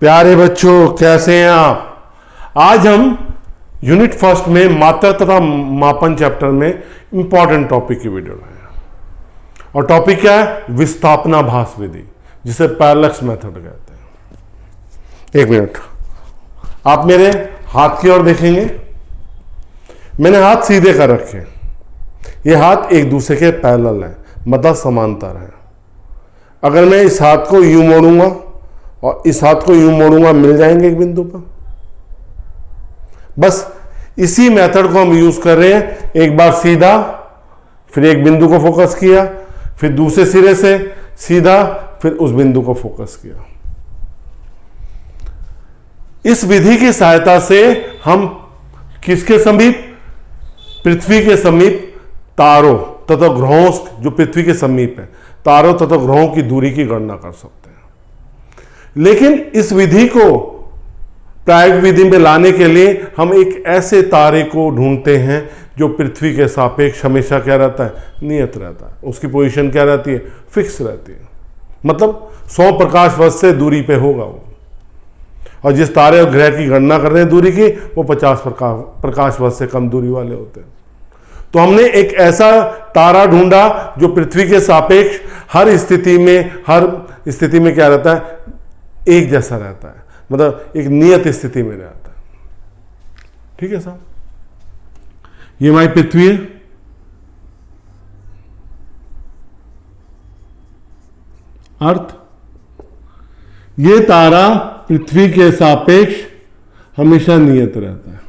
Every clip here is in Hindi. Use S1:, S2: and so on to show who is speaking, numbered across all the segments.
S1: प्यारे बच्चों, कैसे हैं आप? आज हम यूनिट फर्स्ट में मात्रा तथा मापन चैप्टर में इंपॉर्टेंट टॉपिक की वीडियो लाए हैं। और टॉपिक क्या है? विस्थापनाभास विधि, जिसे पैरेलक्स मेथड कहते हैं। एक मिनट, आप मेरे हाथ की ओर देखेंगे। मैंने हाथ सीधे कर रखे, ये हाथ एक दूसरे के पैरेलल हैं, मतलब समांतर है। अगर मैं इस हाथ को यूं मोड़ूंगा और इस हाथ को यूं मोड़ूंगा, मिल जाएंगे एक बिंदु पर। बस इसी मेथड को हम यूज कर रहे हैं। एक बार सीधा, फिर एक बिंदु को फोकस किया, फिर दूसरे सिरे से सीधा, फिर उस बिंदु को फोकस किया। इस विधि की सहायता से हम किसके समीप? पृथ्वी के समीप तारों तथा ग्रहों, जो पृथ्वी के समीप है, तारों तथा ग्रहों की दूरी की गणना कर सकते हैं। लेकिन इस विधि को प्रायोगिक विधि में लाने के लिए हम एक ऐसे तारे को ढूंढते हैं जो पृथ्वी के सापेक्ष हमेशा क्या रहता है? नियत रहता है। उसकी पोजीशन क्या रहती है? फिक्स रहती है। मतलब 100 प्रकाश वर्ष से दूरी पे होगा वो। और जिस तारे और ग्रह की गणना कर रहे हैं दूरी की, वो 50 प्रकाश वर्ष से कम दूरी वाले होते हैं। तो हमने एक ऐसा तारा ढूंढा जो पृथ्वी के सापेक्ष हर स्थिति में क्या रहता है? एक जैसा रहता है, मतलब एक नियत स्थिति में रहता है। ठीक है साहब? ये हमारी पृथ्वी है, अर्थ। ये तारा पृथ्वी के सापेक्ष हमेशा नियत रहता है,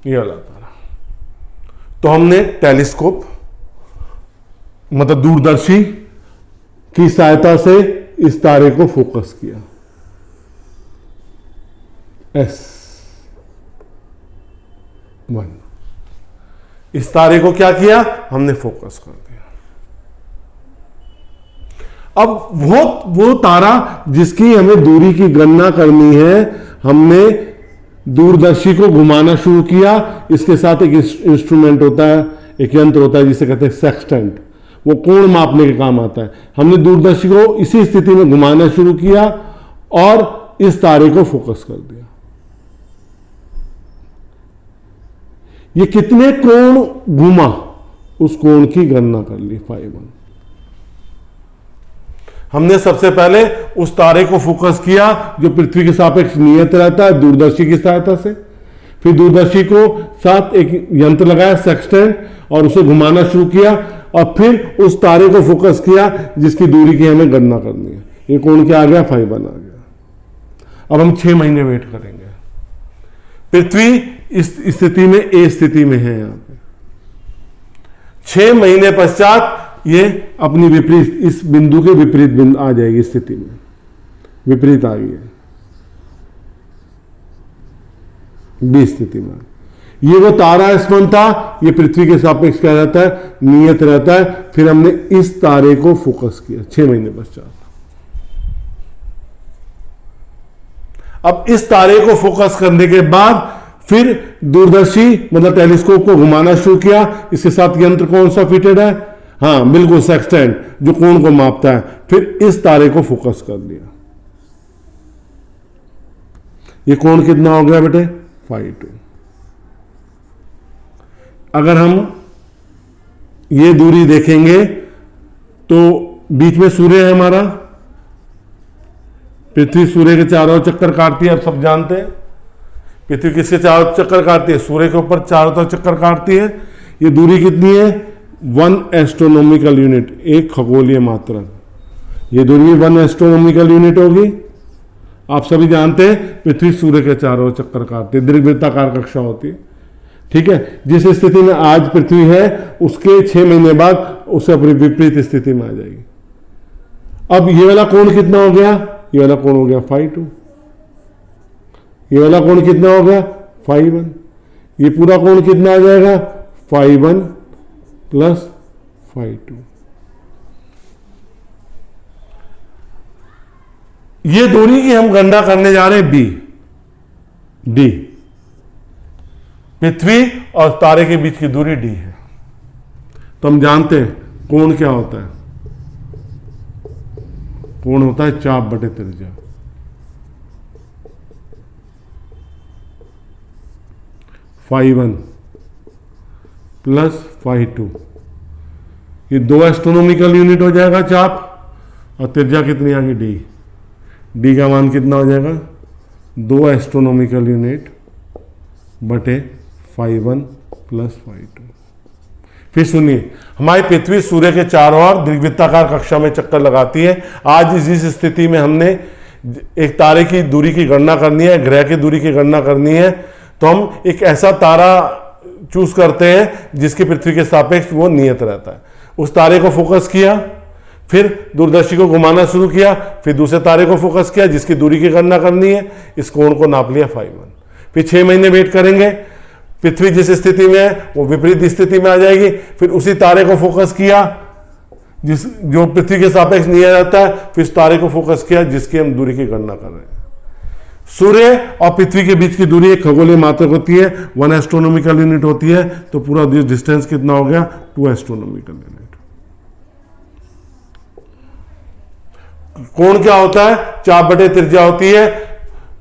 S1: ये वाला तारा। तो हमने टेलीस्कोप, मतलब दूरदर्शी की सहायता से इस तारे को फोकस किया। S1, इस तारे को क्या किया? हमने फोकस कर दिया। अब वो तारा जिसकी हमें दूरी की गणना करनी है, हमने दूरदर्शी को घुमाना शुरू किया। इसके साथ एक इंस्ट्रूमेंट होता है, एक यंत्र होता है जिसे कहते हैं सेक्सटेंट। वो कोण मापने के काम आता है। हमने दूरदर्शी को इसी स्थिति में घुमाना शुरू किया और इस तारे को फोकस कर दिया। ये कितने कोण घुमा, उस कोण की गणना कर ली, φ1। हमने सबसे पहले उस तारे को फोकस किया जो पृथ्वी के सापेक्ष नियत रहता है, दूरदर्शी की सहायता से। फिर दूरदर्शी को साथ एक यंत्र लगाया, सेक्सटेंट, और उसे घुमाना शुरू किया। और फिर उस तारे को फोकस किया जिसकी दूरी की हमें गणना करनी है। ये कोण क्या आ गया? φ1 आ गया। अब हम 6 महीने वेट करेंगे। पृथ्वी इस स्थिति में, ए स्थिति में है यहां पे। 6 महीने पश्चात ये अपनी विपरीत, इस बिंदु के विपरीत बिंदु आ जाएगी स्थिति में। विपरीत आ गई है, बी स्थिति में। ये वो तारा S1 था, ये पृथ्वी के सापेक्ष क्या रहता है? नियत रहता है। फिर हमने इस तारे को फोकस किया 6 महीने पश्चात। अब इस तारे को फोकस करने के बाद फिर दूरदर्शी, मतलब टेलीस्कोप को घुमाना शुरू किया। इसके साथ यंत्र कौन सा फिटेड है? हाँ बिल्कुल, सेक्सटेंट, जो कोण को मापता है। फिर इस तारे को फोकस कर दिया। ये कोण कितना हो गया बेटे? φ2। अगर हम ये दूरी देखेंगे तो बीच में सूर्य है हमारा। पृथ्वी सूर्य के चारों ओर चक्कर काटती है, आप सब जानते हैं। पृथ्वी किसके चारों चक्कर काटती है? सूर्य के ऊपर चारों तरफ चक्कर काटती है। ये दूरी कितनी है? 1 एस्ट्रोनॉमिकल यूनिट, 1 खगोलीय मात्रक। ये दूरी 1 एस्ट्रोनॉमिकल यूनिट होगी। आप सभी जानते हैं पृथ्वी सूर्य के चारों ओर चक्कर काटती है, दीर्घवृत्ताकार कक्षा होती है। ठीक है? जिस स्थिति में आज पृथ्वी है, उसके 6 महीने बाद उसे अपनी विपरीत स्थिति में आ जाएगी। अब ये वाला कोण कितना हो गया? ये वाला कोण हो गया φ2। ये वाला कोण कितना हो गया? φ1। ये पूरा कोण कितना आ जाएगा? φ1 प्लस φ2। ये दूरी की हम गणना करने जा रहे हैं बी डी। पृथ्वी और तारे के बीच की दूरी डी है। तो हम जानते हैं कोण क्या होता है? कोण होता है चाप बटे त्रिज्या। φ1 प्लस φ2, ये 2 एस्ट्रोनॉमिकल यूनिट हो जाएगा चाप, और त्रिज्या कितनी आ गई डी। डी का मान कितना हो जाएगा? 2 एस्ट्रोनॉमिकल यूनिट बटे φ1 प्लस φ2। फिर सुनिए, हमारी पृथ्वी सूर्य के चारों ओर दीर्घवृत्ताकार कक्षा में चक्कर लगाती है। आज जिस स्थिति में हमने एक तारे की दूरी की गणना करनी है, ग्रह की दूरी की गणना करनी है, तो हम एक ऐसा तारा चूज करते हैं जिसकी पृथ्वी के सापेक्ष वो नियत रहता है। उस तारे को फोकस किया, फिर दूरदर्शी को घुमाना शुरू किया, फिर दूसरे तारे को फोकस किया जिसकी दूरी की गणना करनी है, इस कोण को नाप लिया φ1। फिर 6 महीने वेट करेंगे, पृथ्वी जिस स्थिति में है वो विपरीत स्थिति में आ जाएगी। फिर उसी तारे को फोकस किया जो पृथ्वी के सापेक्ष नियत रहता है, फिर इस तारे को फोकस किया जिसकी हम दूरी की गणना कर रहे हैं। सूर्य और पृथ्वी के बीच की दूरी एक खगोलीय मात्रक होती है, 1 एस्ट्रोनॉमिकल यूनिट होती है, तो पूरा डिस्टेंस कितना हो गया? 2 एस्ट्रोनॉमिकल यूनिट। कोण क्या होता है? चाप बटे त्रिज्या होती है,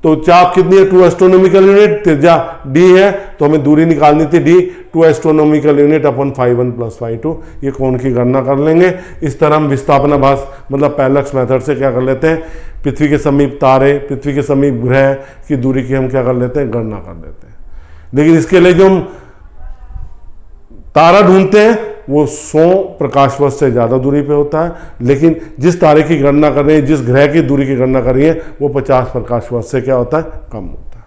S1: तो चाप कितनी है? 2 एस्ट्रोनॉमिकल यूनिट, त्रिज्या डी है, तो हमें दूरी निकालनी थी डी, 2 एस्ट्रोनॉमिकल यूनिट अपन φ1 प्लस φ2, ये कोण की गणना कर लेंगे। इस तरह हम विस्थापनाभास मतलब पैरेलक्स मेथड से क्या कर लेते हैं, पृथ्वी के समीप तारे, पृथ्वी के समीप ग्रह की दूरी की हम क्या कर लेते हैं? गणना कर लेते हैं। लेकिन इसके लिए जो हम तारा ढूंढते हैं वो 100 प्रकाश वर्ष से ज़्यादा दूरी पे होता है, लेकिन जिस तारे की गणना कर रहे हैं, जिस ग्रह की दूरी की गणना कर रही है, वो 50 प्रकाश वर्ष से क्या होता है? कम होता है।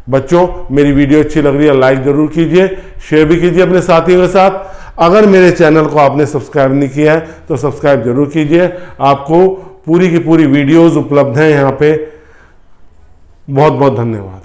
S1: बच्चों, मेरी वीडियो अच्छी लग रही है, लाइक जरूर कीजिए, शेयर भी कीजिए अपने साथियों के साथ। अगर मेरे चैनल को आपने सब्सक्राइब नहीं किया है तो सब्सक्राइब जरूर कीजिए। आपको पूरी की पूरी वीडियोज़ उपलब्ध हैं यहाँ पे। बहुत बहुत धन्यवाद।